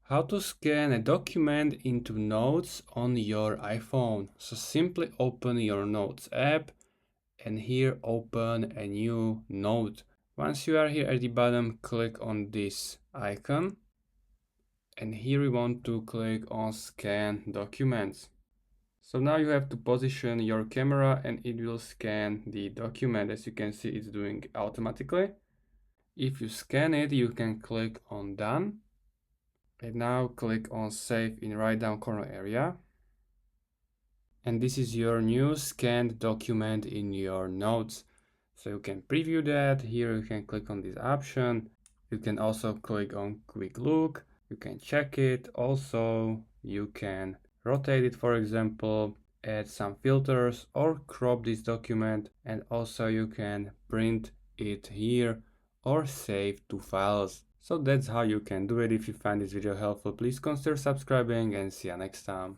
How to scan a document into Notes on your iPhone. So simply open your Notes app and here open a new note. Once you are here at the bottom, click on this icon. And here we want to click on scan documents. So now you have to position your camera and it will scan the document. As you can see, it's doing automatically. If you scan it, you can click on done. And now click on save in right down corner area. And this is your new scanned document in your notes. So you can preview that. Here you can click on this option. You can also click on quick look. You can check it. Also, you can rotate it, for example, add some filters or crop this document. And also you can print it here or save to files. So that's how you can do it. If you find this video helpful, please consider subscribing and see you next time.